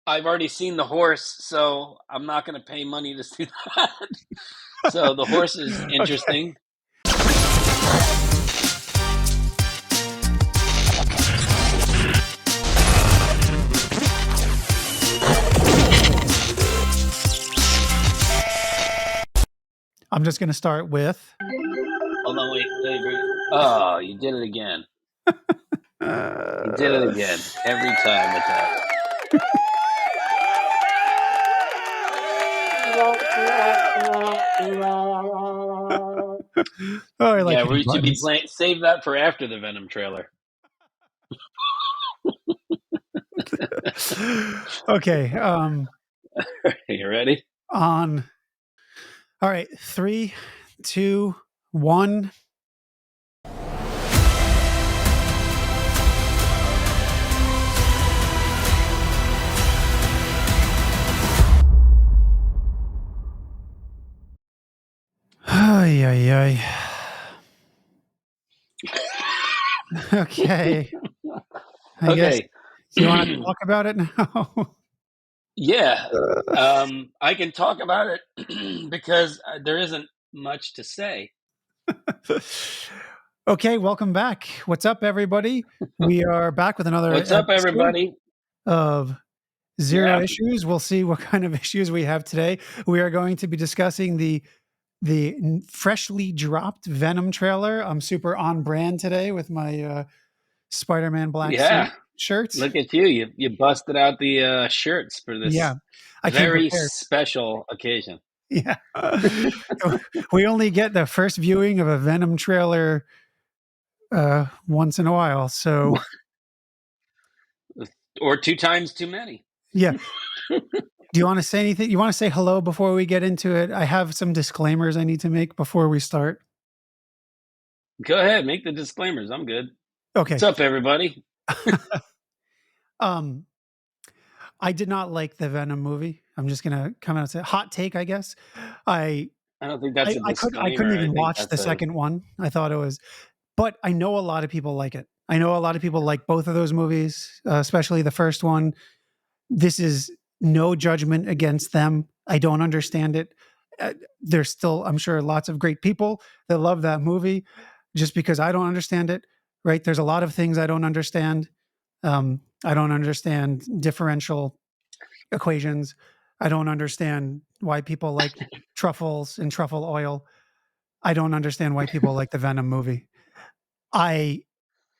I've already seen the horse, so I'm not going to pay money to see that. So the horse is Okay. interesting. I'm just going to start with. Hold on, wait. Oh, you did it again. You did it again. Every time with that. Oh, I like Yeah, hitting we should be buttons. playing. Save that for after the Venom trailer. Okay. You ready? On. All right. 3, 2, 1. Ay, ay, ay. Okay. I guess. Okay. Do you want to talk about it now? Yeah, I can talk about it because there isn't much to say. Okay, welcome back. What's up, everybody? We are back with another What's up, episode everybody? of Zero Yeah, Issues. We'll see what kind of issues we have today. We are going to be discussing the freshly dropped Venom trailer. I'm super on brand today with my Spider-Man black suit yeah. shirt. Look at you. You busted out the shirts for Yeah, this I came very prepared. special occasion. Yeah. We only get the first viewing of a Venom trailer once in a while. So, Or two times too many. yeah. Do you want to say anything? You want to say hello before we get into it? I have some disclaimers I need to make before we start. Go ahead, make the disclaimers. I'm good. Okay. What's up, everybody? um, I did not like the Venom movie. I'm just gonna come out and say hot take, I guess. I I don't think that's a I couldn't disclaimer. I even think watch the that's a second one. I thought it was, but I know a lot of people like it. I know a lot of people like both of those movies, especially the first one. This is no judgment against them. I don't understand it. There's still, I'm sure, lots of great people that love that movie. Just because I don't understand it, right? There's a lot of things I don't understand. I don't understand differential equations. I don't understand why people like truffles and truffle oil. I don't understand why people like the Venom movie. I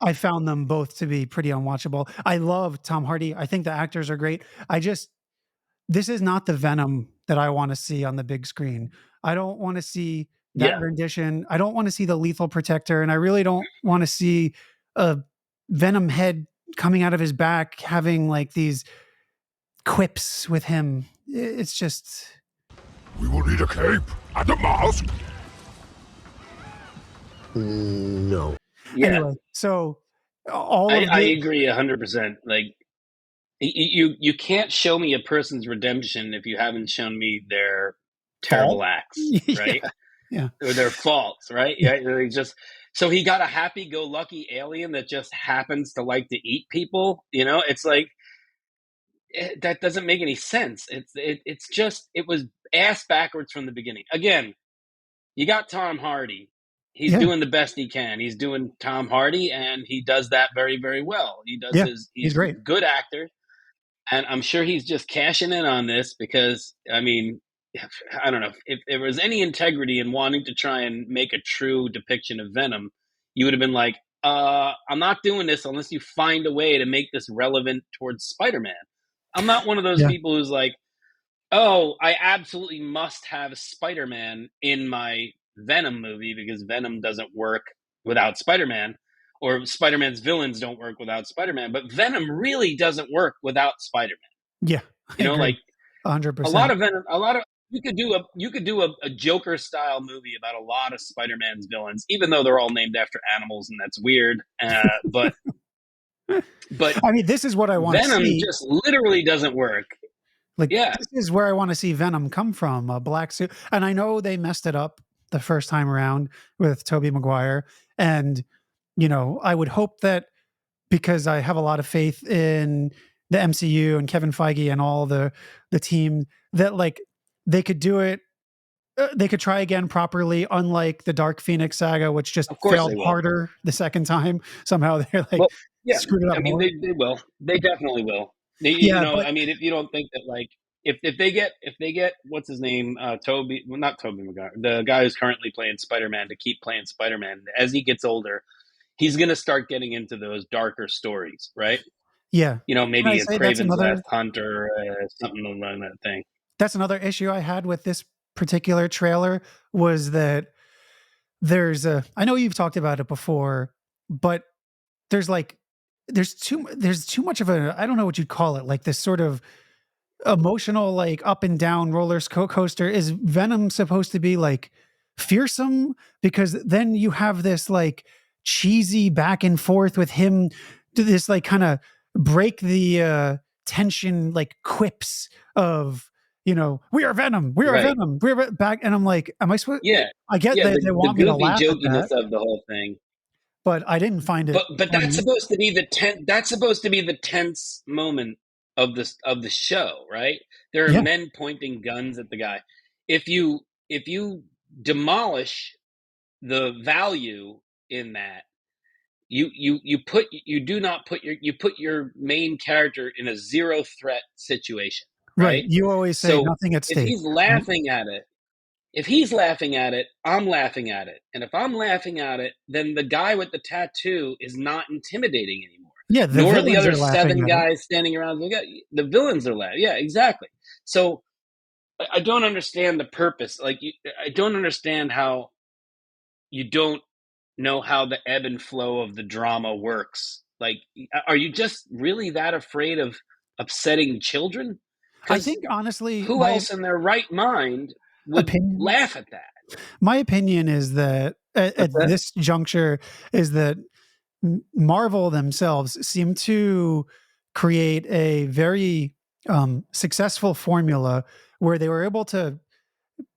I found them both to be pretty unwatchable. I love Tom Hardy. I think the actors are great. I just this is not the Venom that I wanna see on the big screen. I don't wanna see that yeah. rendition. I don't wanna see the lethal protector, and I really don't wanna see a Venom head coming out of his back having, like, these quips with him. It's just. We will need a cape and a mask. No. Yeah, Anyway, so all of I the. agree 100%. Like you can't show me a person's redemption if you haven't shown me their Fault? terrible acts, Yeah, right? yeah, Or their faults, right? yeah, Yeah, they just so he got a happy-go-lucky alien that just happens to like to eat people. It's like that doesn't make any sense. It's just it was ass backwards from the beginning. Again, you got Tom Hardy. He's yeah, doing the best he can. He's doing Tom Hardy, and he does that very, very well. yeah. He's He's great. a good actor, and I'm sure he's just cashing in on this because, I mean, I don't know if there was any integrity in wanting to try and make a true depiction of Venom, you would have been like, I'm not doing this unless you find a way to make this relevant towards Spider-Man. I'm not one of those Yeah, people who's like, oh, I absolutely must have Spider-Man in my Venom movie because Venom doesn't work without Spider-Man, or Spider-Man's villains don't work without Spider-Man. But Venom really doesn't work without Spider-Man. yeah. I Like agree, a lot 100%. of Venom, a lot of you could do a Joker style movie about a lot of Spider-Man's villains, even though they're all named after animals, and that's weird. But I mean, this is what I want to Venom see. just literally doesn't work. Like, Yeah, this is where I want to see Venom come from, a black suit. And I know they messed it up the first time around with Tobey Maguire. And, I would hope that because I have a lot of faith in the MCU and Kevin Feige and all the team that like they could do it. They could try again properly, unlike the Dark Phoenix saga, which just Of course failed they will. harder the second time. Somehow they're like Well, yeah, screwed it up I mean more. they will. They definitely will. Yeah, but I mean, if you don't think that like if they get what's his name, Toby, well, not Toby Maguire, the guy who's currently playing Spider Man to keep playing Spider Man as he gets older, he's gonna start getting into those darker stories, right? yeah, can I Maybe a say that's Craven's another Last Hunt or something along that thing. issue I had with this particular trailer was that there's a I know you've talked about it before, but there's like there's too much of a I don't know what you'd call it, like this sort of emotional like up and down coaster. Is Venom supposed to be like fearsome? Because then you have this like cheesy back and forth with him to this like kind of break the tension like quips of we are Venom, we are Right. Venom, back. And I'm like, am I supposed Yeah. I get Yeah, that they the want me to goofy laugh at jokiness that, of the whole thing. but I didn't find it But that's funny. supposed to be that's supposed to be the tense moment of the show, right? There are Yeah, men pointing guns at the guy. If you demolish the value in that, you do not put your main character in a zero threat situation, right. right? You always say So nothing at if stake, he's right? laughing at it, if he's laughing at it, I'm laughing at it. And if I'm laughing at it, then the guy with the tattoo is not intimidating anymore. Yeah, the Nor are the villains other are laughing seven at it. guys standing around. The villains are laughing. Yeah, exactly. So I don't understand the purpose. I don't understand how you don't know how the ebb and flow of the drama works. Like, are you just really that afraid of upsetting children? I Because think honestly, who else in their right mind would opinion laugh at that? my opinion is that at What's that? this juncture is that Marvel themselves seem to create a very successful formula where they were able to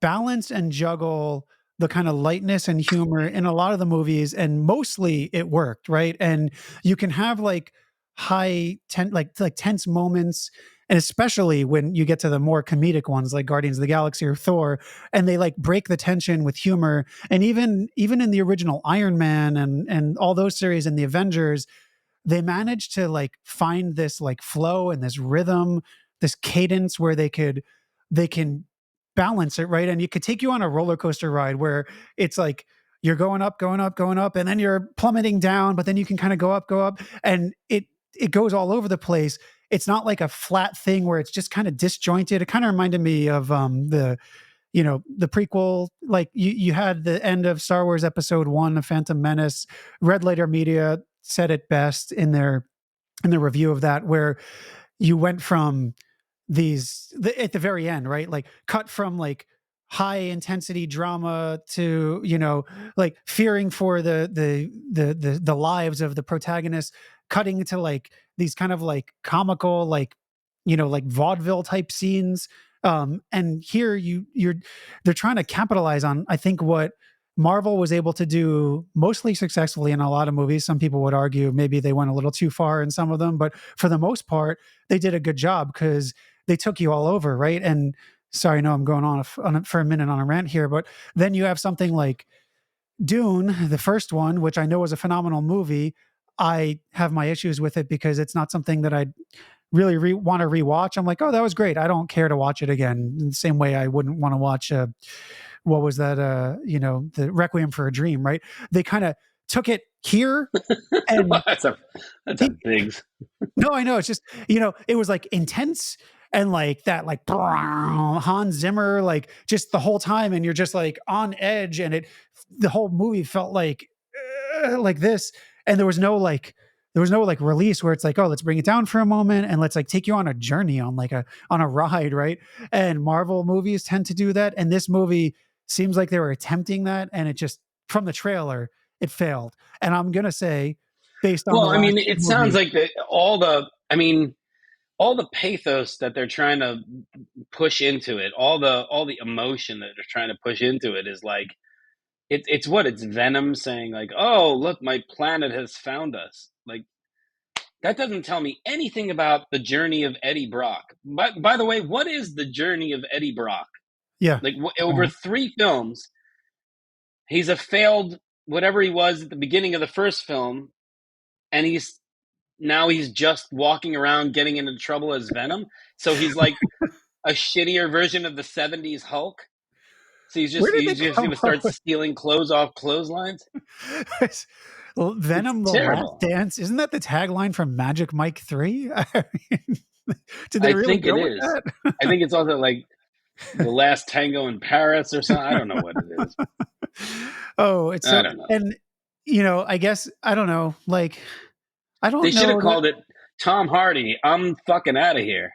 balance and juggle the kind of lightness and humor in a lot of the movies, and mostly it worked, right? And you can have like like tense moments, and especially when you get to the more comedic ones like Guardians of the Galaxy or Thor, and they like break the tension with humor. And even in the original Iron Man and all those series and the Avengers, they managed to like find this like flow and this rhythm, this cadence where they can balance it, right? And you could take you on a roller coaster ride where it's like you're going up, going up, going up, and then you're plummeting down, but then you can kind of go up, and it goes all over the place. It's not like a flat thing where it's just kind of disjointed. It kind of reminded me of the prequel. Like you had the end of Star Wars Episode One, of Phantom Menace. Red Letter Media said it best in the review of that, where you went from at the very end, right? Like cut from like high intensity drama to like fearing for the lives of the protagonists, cutting to like these kind of like comical like like vaudeville type scenes. And here you're they're trying to capitalize on, I think, what Marvel was able to do mostly successfully in a lot of movies. Some people would argue maybe they went a little too far in some of them, but for the most part, they did a good job because they took you all over, right? And sorry, no, I'm going for a minute on a rant here, but then you have something like Dune, the first one, which I know is a phenomenal movie. I have my issues with it because it's not something that I really want to rewatch. I'm like, oh, that was great. I don't care to watch it again. In the same way I wouldn't want to watch what was that? The Requiem for a Dream, right? They kind of took it here and that's a that's a he, big. no, I know. It's just, it was like intense and like that, like Hans Zimmer, like just the whole time. And you're just like on edge. And the whole movie felt like this. And there was no like release where it's like, oh, let's bring it down for a moment and let's like take you on a journey on a ride. Right. And Marvel movies tend to do that. And this movie seems like they were attempting that. And it just, from the trailer, it failed. And I'm going to say, based on the Well, I last mean, it sounds movie. like all the. I mean, all the pathos that they're trying to push into it, all the emotion that they're trying to push into it is like it's Venom saying like, "Oh, look, my planet has found us." Like that doesn't tell me anything about the journey of Eddie Brock. But by the way, what is the journey of Eddie Brock? Yeah. Like over 3 films, he's a failed whatever he was at the beginning of the first film, and he's just walking around getting into trouble as Venom. So he's like a shittier version of the 70s Hulk. So Where did they he's just come going to up start stealing clothes off clotheslines. Well, Venom: It's The Last terrible. Dance, isn't that the tagline from Magic Mike 3? Did they I really think it go with is. that? I think it's also like The Last Tango in Paris or something. I don't know what it is. Oh, it's I so, don't know. and I guess I don't know. Like, I They don't should have know that called it Tom Hardy. I'm fucking out of here.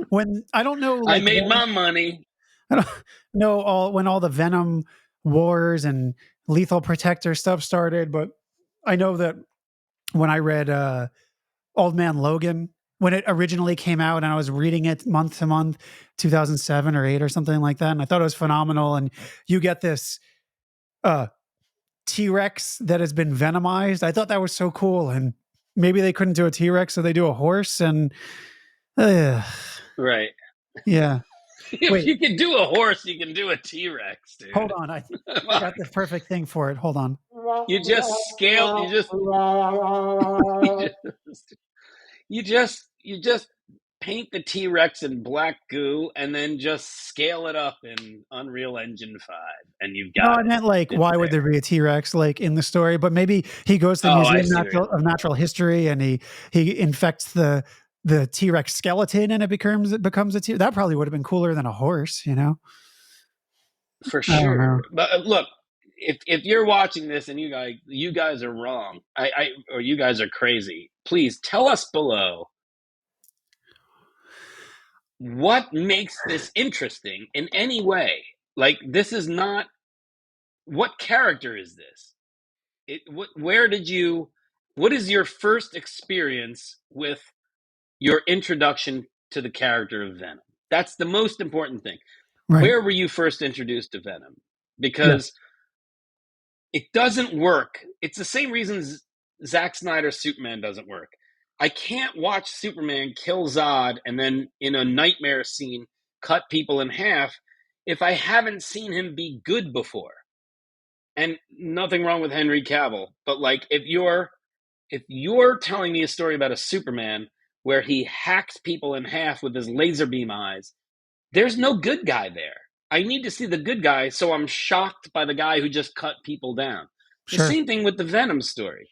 when I don't know, I like, made my money. I don't know when all the Venom wars and Lethal Protector stuff started, but I know that when I read Old Man Logan, when it originally came out, and I was reading it month to month, 2007 or 8 or something like that, and I thought it was phenomenal. And you get this uh, T-Rex that has been venomized. I thought that was so cool, and maybe they couldn't do a T-Rex, so they do a horse, and Right. yeah. If Wait, you can do a horse, you can do a T-Rex, dude. hold on. I got the perfect thing for it. Hold on. You just scale. You just paint the T-Rex in black goo and then just scale it up in Unreal Engine 5, and you've No, got I it. meant like, It's why would there. there be a T-Rex like in the story? But maybe he goes to the Oh, I Museum see where you're of Natural History, and he infects the T-Rex skeleton, and it becomes a T. That probably would have been cooler than a horse, for I don't sure. know. But look, if you're watching this and you guys are wrong, or you guys are crazy, please tell us below what makes this interesting in any way. Like, this is not, what character is this? What is your first experience with your introduction to the character of Venom? That's the most important thing. Right? Where were you first introduced to Venom? Yeah. Because it doesn't work. It's the same reason Zack Snyder's Superman doesn't work. I can't watch Superman kill Zod and then in a nightmare scene cut people in half if I haven't seen him be good before. And nothing wrong with Henry Cavill, but like, if you're telling me a story about a Superman where he hacks people in half with his laser beam eyes, there's no good guy there. I need to see the good guy, so I'm shocked by the guy who just cut people down. The Sure. same thing with the Venom story.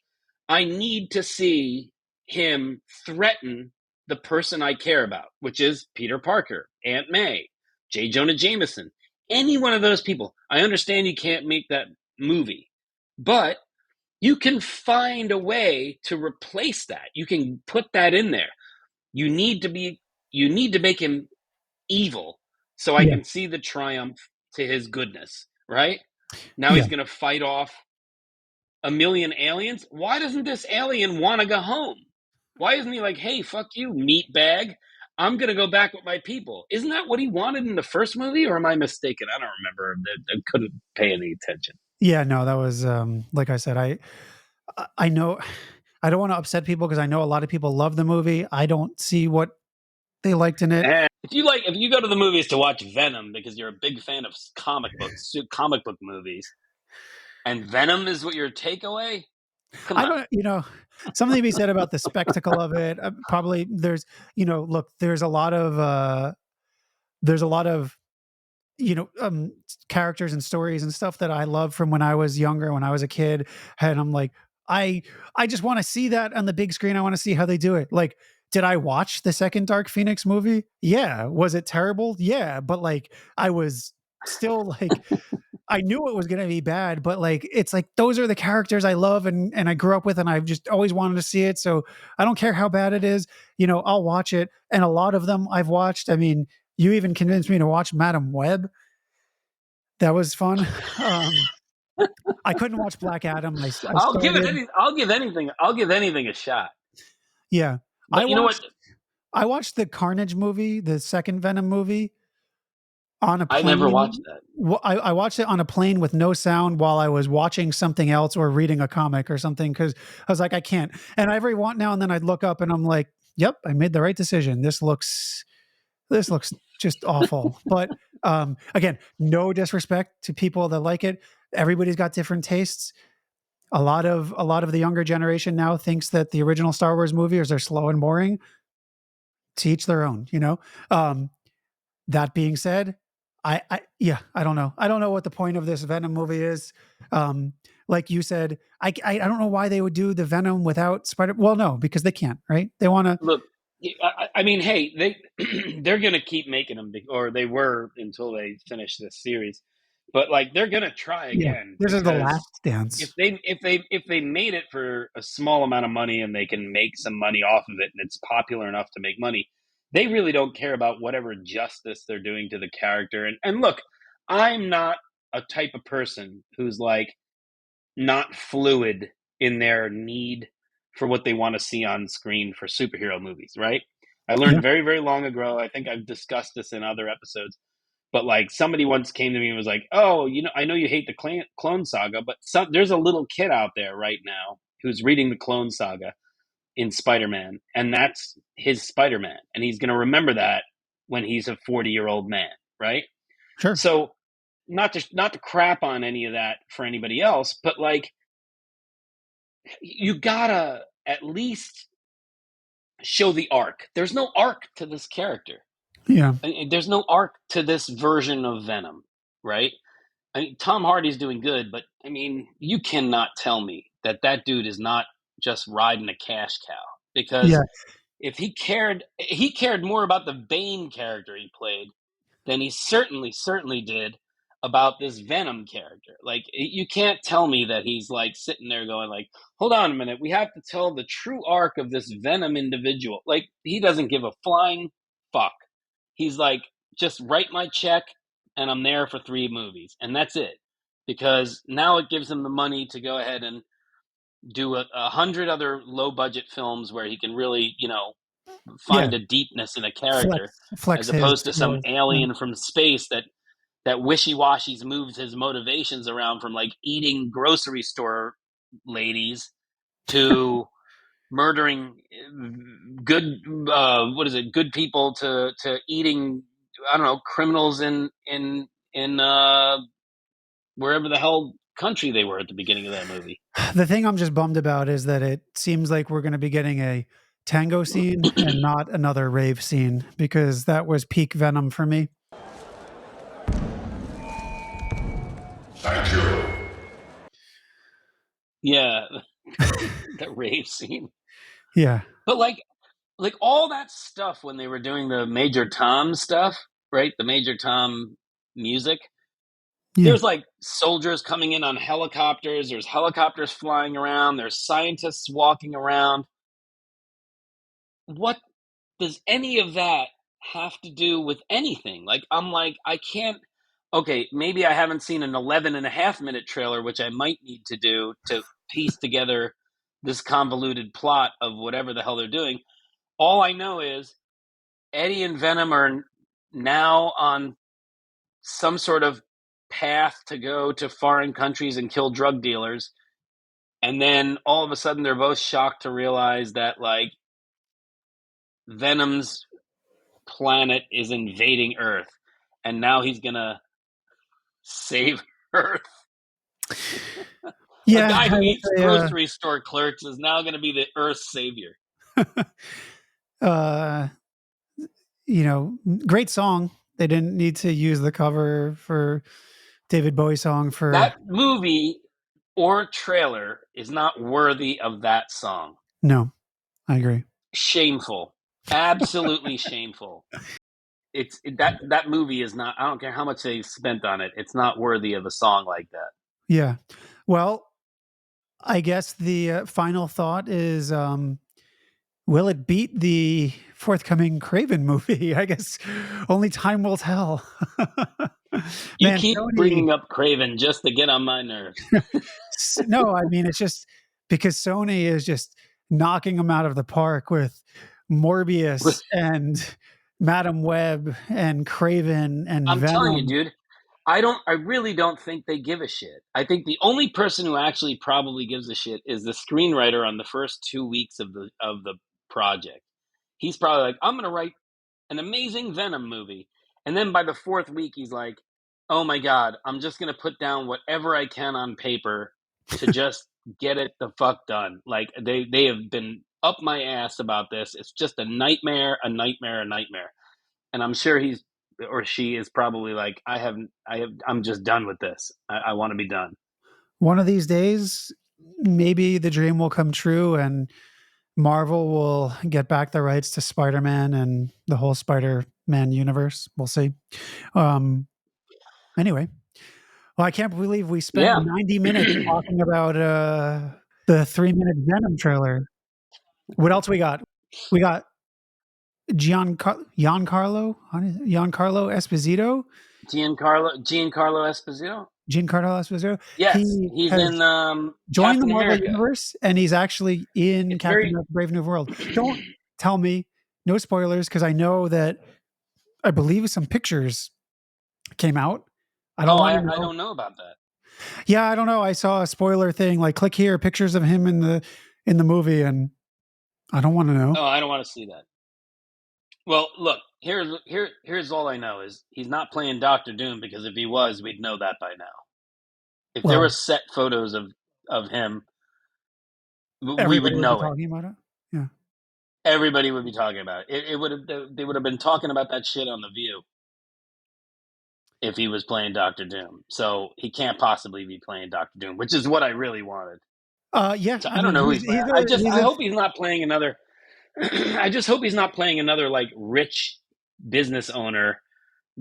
I need to see him threaten the person I care about, which is Peter Parker, Aunt May, J. Jonah Jameson, any one of those people. I understand you can't make that movie, but you can find a way to replace that. You can put that in there. You need to make him evil so I Yeah. can see the triumph to his goodness, right? Now Yeah. he's going to fight off a million aliens. Why doesn't this alien want to go home? Why isn't he like, hey, fuck you, meat bag? I'm going to go back with my people. Isn't that what he wanted in the first movie, or am I mistaken? I don't remember. I couldn't pay any attention. Yeah. No, that was like I said. I know I don't want to upset people because I know a lot of people love the movie. I don't see what they liked in it. And if you go to the movies to watch Venom because you're a big fan of comic book movies, and Venom is what your takeaway, come I on. don't, something to be said about the spectacle of it. Probably look, there's a lot of, characters and stories and stuff that I love from when I was younger, when I was a kid. And I'm like, I just want to see that on the big screen. I want to see how they do it. Like, did I watch the second Dark Phoenix movie? Yeah. Was it terrible? Yeah. But like, I was still like, I knew it was going to be bad, but like, it's like, those are the characters I love and I grew up with, and I've just always wanted to see it. So I don't care how bad it is, I'll watch it. And a lot of them I've watched. I mean, you even convinced me to watch Madam Web. That was fun. I couldn't watch Black Adam. I started. I'll give anything a shot. Yeah. But you know what? I watched the Carnage movie, the second Venom movie on a I never watched plane. that. I watched it on a plane with no sound while I was watching something else or reading a comic or something, because I was like, I can't. And every now and then I'd look up and I'm like, yep, I made the right decision. This looks just awful. But again, no disrespect to people that like it. Everybody's got different tastes. A lot of the younger generation now thinks that the original Star Wars movies are slow and boring. To each their own, you know. That being said, I don't know. I don't know what the point of this Venom movie is. Like you said, I don't know why they would do the Venom without Spider. Well, no, because they can't, right? They want to. Look, I mean, hey, they're gonna keep making them, or they were until they finish this series. But like, they're gonna try Yeah, again this is the because last dance. if they made it for a small amount of money and they can make some money off of it and it's popular enough to make money, they really don't care about whatever justice they're doing to the character. And look, I'm not a type of person who's like not fluid in their need for what they want to see on screen for superhero movies, right? I Yeah, learned very, very long ago, I think I've discussed this in other episodes, but like somebody once came to me and was like, "Oh, I know you hate the Clone Saga, but there's a little kid out there right now who's reading the Clone Saga in Spider-Man, and that's his Spider-Man, and he's going to remember that when he's a 40-year-old man, right?" sure. So, not to crap on any of that for anybody else, but like you gotta at least show the arc. There's no arc to this character. Yeah, There's no arc to this version of Venom, right? I mean, Tom Hardy's doing good, but I mean, you cannot tell me that that dude is not just riding a cash cow. yeah, Because if he cared more about the Bane character he played than he certainly did about this Venom character. Like, you can't tell me that he's like sitting there going like, hold on a minute, we have to tell the true arc of this Venom individual. Like, he doesn't give a flying fuck. He's like, just write my check and I'm there for 3 movies. And that's it. Because now it gives him the money to go ahead and do 100 other low budget films where he can really, yeah. find a deepness in a Flex, character flex as his opposed to some skills. Yeah. alien from space that wishy-washy's moves his motivations around from like eating grocery store ladies to murdering good what is it, good people to eating, I don't know, criminals in wherever the hell country they were at the beginning of that movie. The thing I'm just bummed about is that it seems like we're going to be getting a tango scene and not another rave scene, because that was peak Venom for me. Thank you. Yeah. The rave scene. Yeah. But like all that stuff when they were doing the Major Tom stuff, right? The Major Tom music. Yeah. There's like soldiers coming in on helicopters. There's helicopters flying around. There's scientists walking around. What does any of that have to do with anything? Like, I'm like, I can't. Okay, maybe I haven't seen an 11.5 minute trailer, which I might need to do to piece together this convoluted plot of whatever the hell they're doing. All I know is Eddie and Venom are now on some sort of path to go to foreign countries and kill drug dealers. And then all of a sudden they're both shocked to realize that like Venom's planet is invading Earth. And now he's going to save Earth. A Yeah. guy I who would eats say, grocery store clerks is now going to be the Earth's savior. uh, great song. They didn't need to use the cover for David Bowie song for. That movie or trailer is not worthy of that song. No, I agree. Shameful. Absolutely shameful. That movie is not, I don't care how much they spent on it, it's not worthy of a song like that. Yeah. Well, I guess the final thought is, will it beat the forthcoming Craven movie? I guess only time will tell. You Man, keep Sony. bringing up Craven just to get on my nerves. No, I mean, it's just because Sony is just knocking them out of the park with Morbius and Madam Web and Craven and I'm telling you, Venom. dude. I really don't think they give a shit. I think the only person who actually probably gives a shit is the screenwriter on the first 2 weeks of the project. He's probably like, I'm gonna write an amazing Venom movie. And then by the fourth week, he's like, oh my God, I'm just going to put down whatever I can on paper to just get it the fuck done. Like they have been up my ass about this. It's just a nightmare, a nightmare, a nightmare. And I'm sure he's or she is probably like, I'm just done with this. I want to be done. One of these days, maybe the dream will come true and Marvel will get back the rights to Spider-Man and the whole Spider-Man universe. We'll see. Um, anyway, well, I can't believe we spent Yeah. 90 minutes talking about the 3-minute Venom trailer. What else we got? We got Giancarlo Esposito. Giancarlo Esposito. Giancarlo Esposito. Yes, He he's has in joined the Captain Marvel America. Universe, and he's actually in It's Captain very America: Brave New World. Don't tell me, no spoilers, because I know that I believe some pictures came out. I don't Oh, want to I know. don't know about that. Yeah, I don't know. I saw a spoiler thing like click here, pictures of him in the movie, and I don't want to know. Oh, I don't want to see that. Well, look, here's all I know is he's not playing Doctor Doom because if he was, we'd know that by now. If there were Well, set photos of him, we would everybody would be know it. talking about it. Yeah. Everybody would be talking about it. It would have they would have been talking about that shit on The View if he was playing Doctor Doom. So he can't possibly be playing Doctor Doom, which is what I really wanted. Yeah. So I I don't mean, know who he's he's playing. he's a he's I a hope he's not playing another. I just hope he's not playing another like rich business owner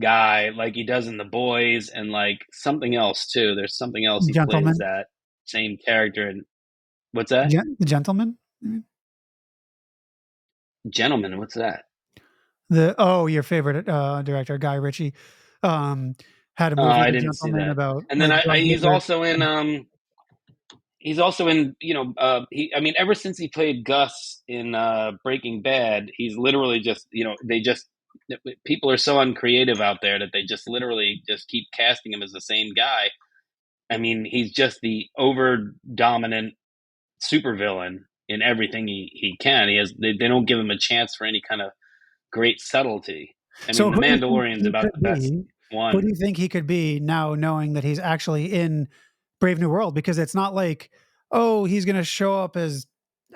guy like he does in The Boys and like something else too. There's something else he plays gentleman. that same character. And what's that? The gentleman. Gentleman. What's that? Your favorite director, Guy Ritchie, um, had a Oh, movie, I The didn't see Gentleman, that. about And then like drug dealers. he's also in he I mean ever since he played Gus in Breaking Bad, he's literally just they just people are so uncreative out there that they just literally just keep casting him as the same guy. I mean, he's just the over dominant supervillain in everything he can. They don't give him a chance for any kind of great subtlety. I mean, So The who do you think Mandalorian's he about could the best be? Who do one. you think he could be now, knowing that he's actually in Brave New World? Because it's not like, oh, he's going to show up as,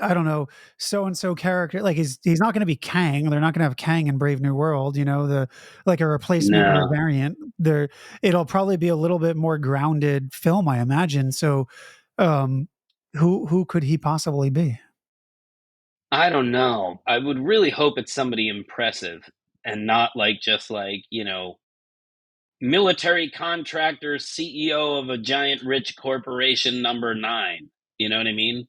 I don't know, so and so character. Like he's not going to be Kang. They're not going to have Kang in Brave New World. The like a replacement or a No, variant. It'll probably be a little bit more grounded film, I imagine. So, um, who could he possibly be? I don't know. I would really hope it's somebody impressive and not like just like, military contractor, CEO of a giant rich corporation number nine. You know what I mean?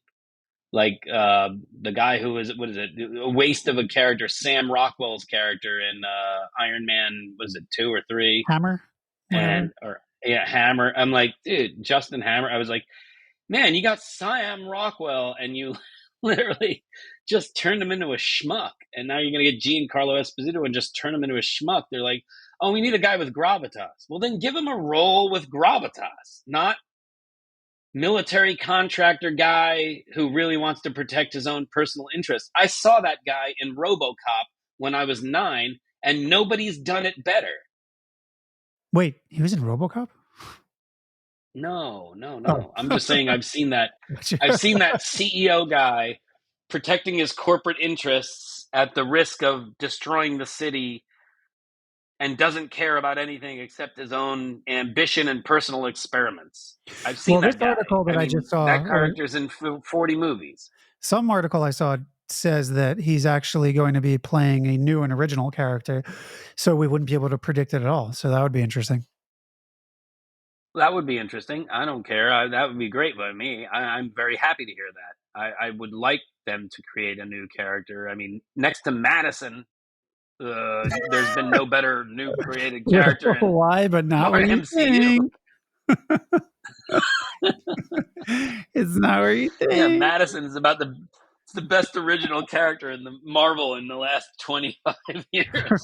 Like the guy who was what is it? A waste of a character, Sam Rockwell's character in Iron Man, was it 2 or 3? Hammer, whatever. And or yeah, Hammer. I'm like, dude, Justin Hammer. I was like, man, you got Sam Rockwell, and you literally just turned him into a schmuck, and now you're gonna get Giancarlo Esposito and just turn him into a schmuck. They're like, oh, we need a guy with gravitas. Well, then give him a role with gravitas, not military contractor guy who really wants to protect his own personal interests. I saw that guy in RoboCop when I was 9, and nobody's done it better. Wait, he was in RoboCop? No, no, Oh. no. I'm just saying I've seen that. I've seen that CEO guy protecting his corporate interests at the risk of destroying the city and doesn't care about anything except his own ambition and personal experiments. I've seen Well, this that guy. article that I I just mean, saw, that or character's in 40 movies. some article I saw, says that he's actually going to be playing a new and original character, so we wouldn't be able to predict it at all. So that would be interesting. That would be interesting. I don't care. That would be great by me. I'm very happy to hear that. I would like them to create a new character. I mean, next to Madison, there's been no better new created character in Why, but not more where you MCU. think. It's not where you Yeah, think. Madison is about the It's the best original character in the Marvel in the last 25 years.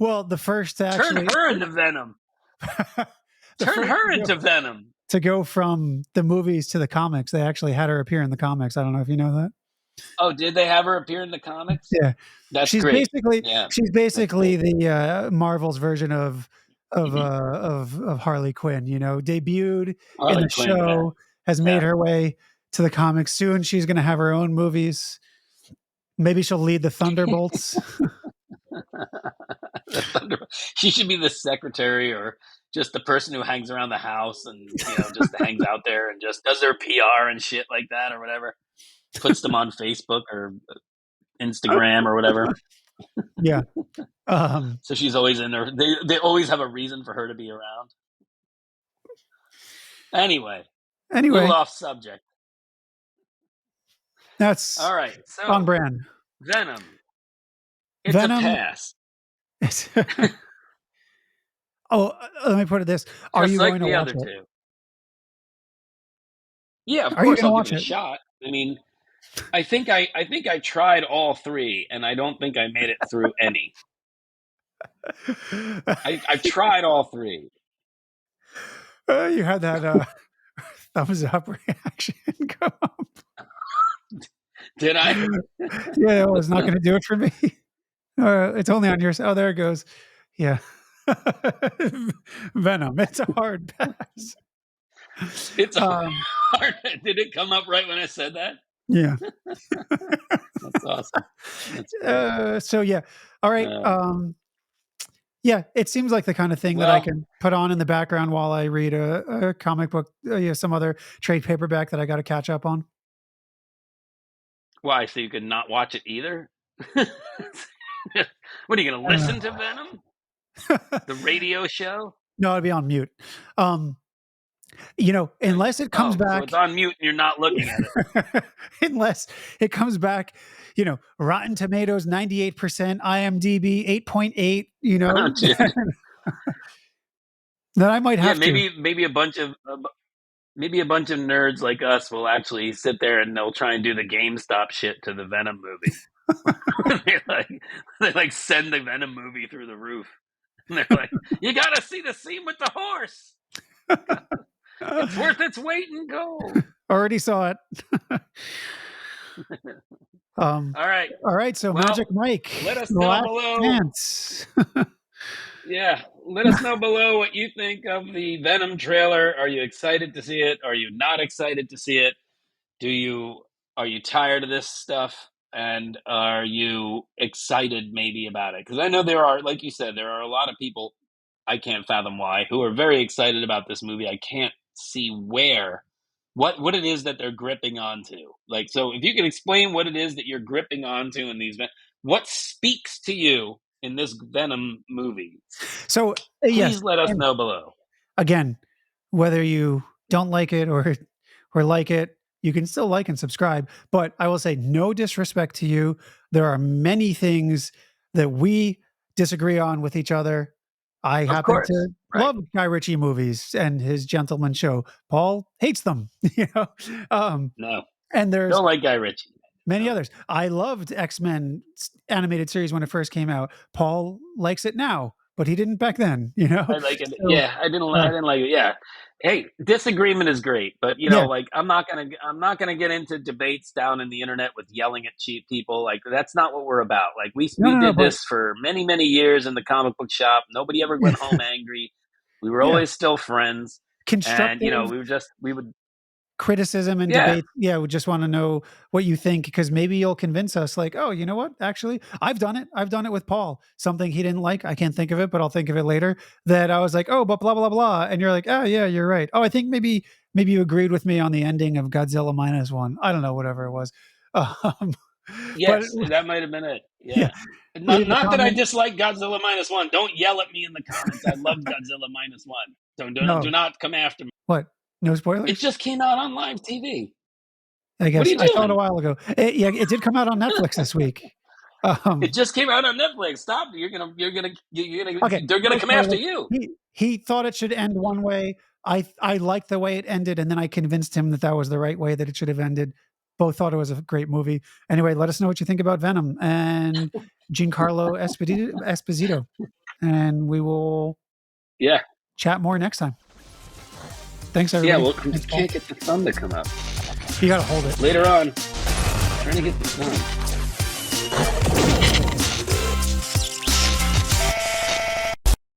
Well, the first to Turn actually her into Venom. the Turn first her into Venom. to go from the movies to the comics, they actually had her appear in the comics. I don't know if you know that. Oh, did they have her appear in the comics? Yeah, That's she's great. basically Yeah, she's that's basically great. the Marvel's version of Harley Quinn. You know, debuted in Harley the Quinn, yeah. show, has made Yeah. her way to the comics. Soon she's going to have her own movies. Maybe she'll lead the Thunderbolts. She should be the secretary or just the person who hangs around the house and, just hangs out there and just does their PR and shit like that or whatever. Puts them on Facebook or Instagram or whatever. Yeah. So she's always in there. They always have a reason for her to be around. Anyway, little Anyway, off subject. that's All right, on so brand. Venom. It's a Venom. pass. Oh, let me put it this: Are Just you like going to the watch other it? two. Yeah, of Are you course going to I'll give watch it a it? shot. I mean, I think I tried all three, and I don't think I made it through any. I've tried all three. You had that thumbs up reaction. Come on. Did I? Yeah, well, it's not going to do it for me. It's only on your. Oh, there it goes. Yeah. Venom. It's a hard pass. It's hard. Did it come up right when I said that? Yeah. That's awesome. That's great. So yeah. All right. Yeah, it seems like the kind of thing that I Well, can put on in the background while I read a comic book, some other trade paperback that I got to catch up on. why? So you could not watch it either? What are you going to listen to Venom? The radio show? No, it'd be on mute. Unless it comes Oh, so back, it's on mute and you're not looking at it. unless it comes back, Rotten Tomatoes 98%, IMDb 8.8, Oh, dude. then I might Yeah, have to. maybe a bunch of nerds like us will actually sit there and they'll try and do the GameStop shit to the Venom movie. they like send the Venom movie through the roof. And they're like, you gotta see the scene with the horse. It's worth its weight in gold. Already saw it. All right. All right. So Well, Magic Mike, let us the know last below. chance. Yeah, let us know below what you think of the Venom trailer. Are you excited to see it? Are you not excited to see it? Are you tired of this stuff? And are you excited maybe about it? Because I know there are, like you said, there are a lot of people, I can't fathom why, who are very excited about this movie. I can't see what it is that they're gripping onto. Like, so if you can explain what it is that you're gripping onto in these, what speaks to you in this Venom movie? So yes, Please let us know below. again, whether you don't like it or like it, you can still like and subscribe. But I will say, no disrespect to you. There are many things that we disagree on with each other. I happen course, to right. love Guy Ritchie movies and his Gentleman Show. Paul hates them, No, and there's don't like Guy Ritchie. many No. others. I loved X-Men animated series when it first came out. Paul likes it now, but he didn't back then, I like it. So, Yeah, I didn't like it. Yeah. Hey, disagreement is great, but Yeah. like I'm not gonna get into debates down in the internet with yelling at cheap people. Like that's not what we're about. Like we did but- this for many, many years in the comic book shop. Nobody ever went home angry. We were Yeah. always still friends. And constructive we would criticism and Yeah. debate. Yeah, we just want to know what you think, because maybe you'll convince us, like, oh, you know what? Actually, I've done it. I've done it with Paul. Something he didn't like. I can't think of it, but I'll think of it later. That I was like, oh, but blah blah blah, and you're like, oh yeah, you're right. Oh, I think maybe you agreed with me on the ending of Godzilla -1. I don't know, whatever it was. Yes, but that might have been it. Yeah. Yeah. leave a Not that I comment. dislike Godzilla -1. Don't yell at me in the comments. I love Godzilla -1. No. Do not come after me. What? No spoilers. It just came out on live TV. I guess What are you I saw it a doing? while ago. It did come out on Netflix this week. It just came out on Netflix. Stop! Okay, They're gonna no come after spoilers. you. He thought it should end one way. I liked the way it ended, and then I convinced him that was the right way that it should have ended. both thought it was a great movie. Anyway, let us know what you think about Venom and Giancarlo Esposito. And we will Yeah. chat more next time. Thanks, Yeah, everybody. well, I Thanks, just Paul. can't get the sun to come up. You got to hold it. Later on, trying to get the sun.